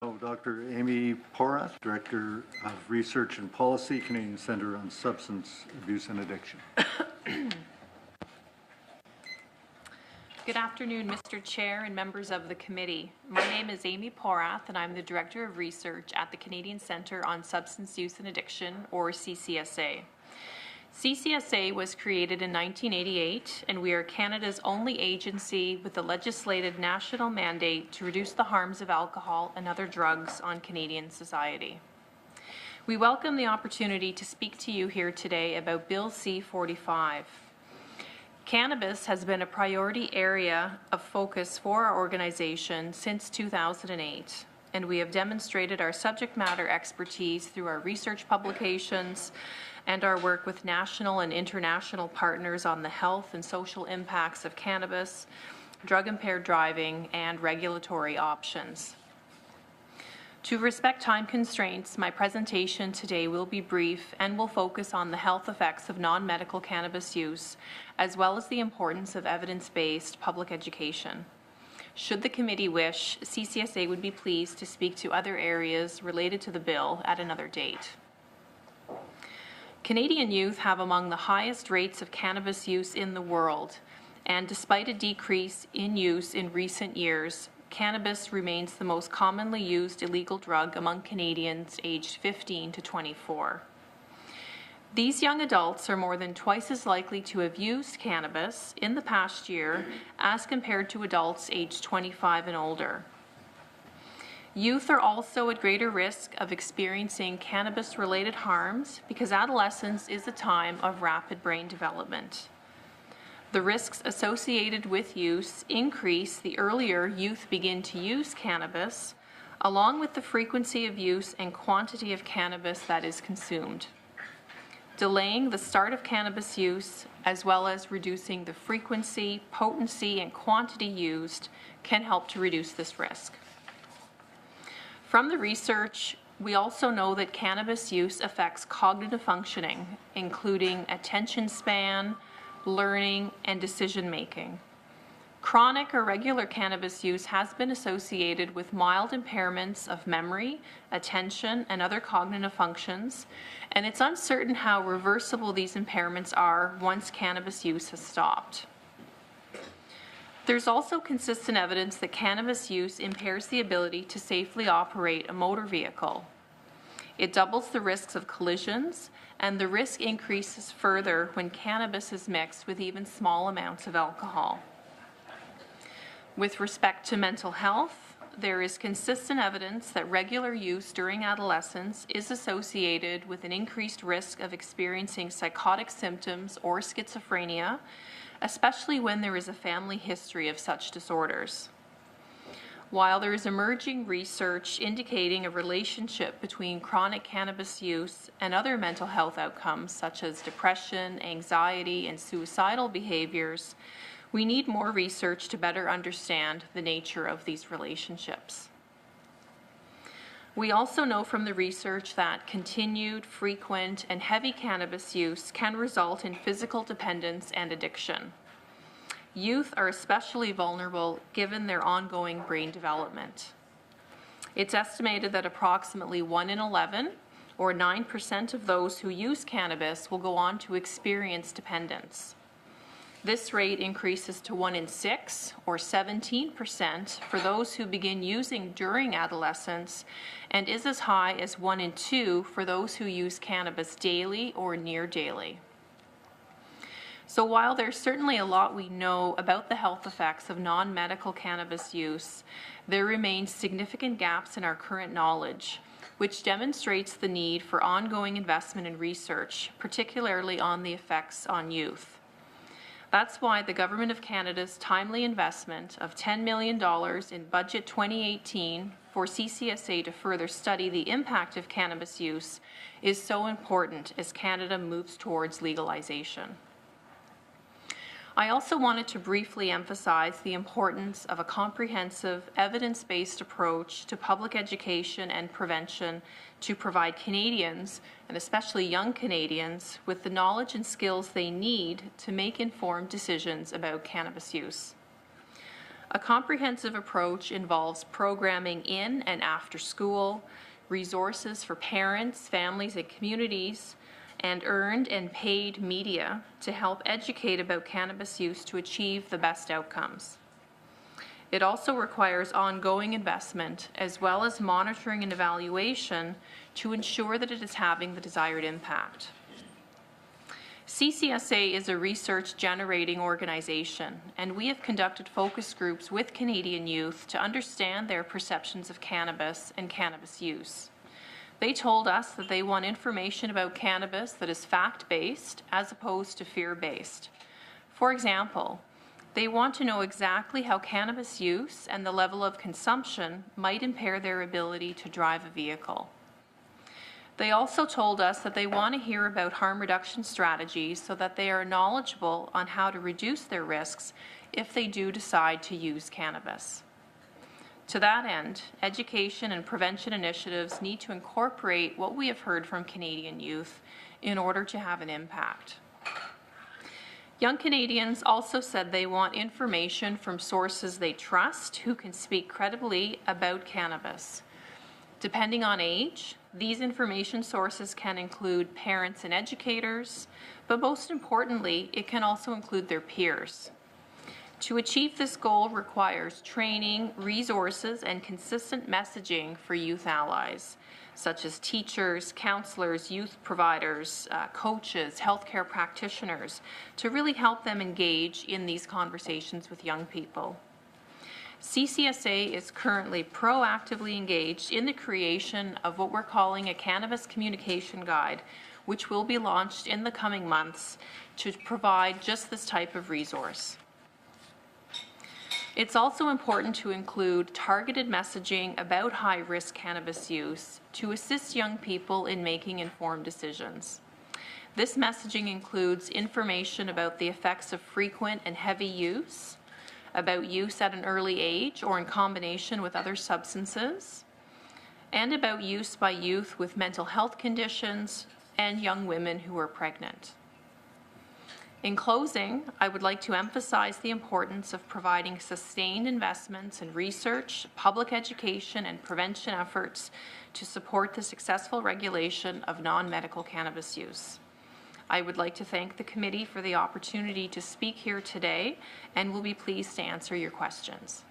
Dr. Amy Porath, Director of Research and Policy, Canadian Centre on Substance Abuse and Addiction. Good afternoon, Mr. Chair and members of the committee. My name is Amy Porath, and I'm the Director of Research at the Canadian Centre on Substance Use and Addiction, or CCSA. CCSA was created in 1988, and we are Canada's only agency with a legislated national mandate to reduce the harms of alcohol and other drugs on Canadian society. We welcome the opportunity to speak to you here today about Bill C-45. Cannabis has been a priority area of focus for our organization since 2008, and we have demonstrated our subject matter expertise through our research publications and our work with national and international partners on the health and social impacts of cannabis, drug-impaired driving, and regulatory options. To respect time constraints, my presentation today will be brief and will focus on the health effects of non-medical cannabis use, as well as the importance of evidence-based public education. Should the committee wish, CCSA would be pleased to speak to other areas related to the bill at another date. Canadian youth have among the highest rates of cannabis use in the world, and despite a decrease in use in recent years, cannabis remains the most commonly used illegal drug among Canadians aged 15 to 24. These young adults are more than twice as likely to have used cannabis in the past year as compared to adults aged 25 and older. Youth are also at greater risk of experiencing cannabis-related harms because adolescence is a time of rapid brain development. The risks associated with use increase the earlier youth begin to use cannabis, along with the frequency of use and quantity of cannabis that is consumed. Delaying the start of cannabis use, as well as reducing the frequency, potency, and quantity used, can help to reduce this risk. From the research, we also know that cannabis use affects cognitive functioning, including attention span, learning, and decision-making. Chronic or regular cannabis use has been associated with mild impairments of memory, attention, and other cognitive functions, and it's uncertain how reversible these impairments are once cannabis use has stopped. There's also consistent evidence that cannabis use impairs the ability to safely operate a motor vehicle. It doubles the risks of collisions, and the risk increases further when cannabis is mixed with even small amounts of alcohol. With respect to mental health, there is consistent evidence that regular use during adolescence is associated with an increased risk of experiencing psychotic symptoms or schizophrenia, especially when there is a family history of such disorders. While there is emerging research indicating a relationship between chronic cannabis use and other mental health outcomes such as depression, anxiety, and suicidal behaviors, we need more research to better understand the nature of these relationships. We also know from the research that continued, frequent, and heavy cannabis use can result in physical dependence and addiction. Youth are especially vulnerable given their ongoing brain development. It's estimated that approximately 1 in 11, or 9% of those who use cannabis will go on to experience dependence. This rate increases to 1 in 6, or 17%, for those who begin using during adolescence, and is as high as 1 in 2 for those who use cannabis daily or near daily. So while there's certainly a lot we know about the health effects of non-medical cannabis use, there remain significant gaps in our current knowledge, which demonstrates the need for ongoing investment in research, particularly on the effects on youth. That's why the Government of Canada's timely investment of $10 million in Budget 2018 for CCSA to further study the impact of cannabis use is so important as Canada moves towards legalization. I also wanted to briefly emphasize the importance of a comprehensive, evidence-based approach to public education and prevention to provide Canadians, and especially young Canadians, with the knowledge and skills they need to make informed decisions about cannabis use. A comprehensive approach involves programming in and after school, resources for parents, families, and communities, and earned and paid media to help educate about cannabis use to achieve the best outcomes. It also requires ongoing investment as well as monitoring and evaluation to ensure that it is having the desired impact. CCSA is a research-generating organization, and we have conducted focus groups with Canadian youth to understand their perceptions of cannabis and cannabis use. They told us that they want information about cannabis that is fact-based as opposed to fear-based. For example, they want to know exactly how cannabis use and the level of consumption might impair their ability to drive a vehicle. They also told us that they want to hear about harm reduction strategies so that they are knowledgeable on how to reduce their risks if they do decide to use cannabis. To that end, education and prevention initiatives need to incorporate what we have heard from Canadian youth in order to have an impact. Young Canadians also said they want information from sources they trust who can speak credibly about cannabis. Depending on age, these information sources can include parents and educators, but most importantly, it can also include their peers. To achieve this goal requires training, resources, and consistent messaging for youth allies, such as teachers, counselors, youth providers, coaches, healthcare practitioners, to really help them engage in these conversations with young people. CCSA is currently proactively engaged in the creation of what we're calling a cannabis communication guide, which will be launched in the coming months to provide just this type of resource. It's also important to include targeted messaging about high-risk cannabis use to assist young people in making informed decisions. This messaging includes information about the effects of frequent and heavy use, about use at an early age or in combination with other substances, and about use by youth with mental health conditions and young women who are pregnant. In closing, I would like to emphasize the importance of providing sustained investments in research, public education, and prevention efforts to support the successful regulation of non-medical cannabis use. I would like to thank the committee for the opportunity to speak here today and will be pleased to answer your questions.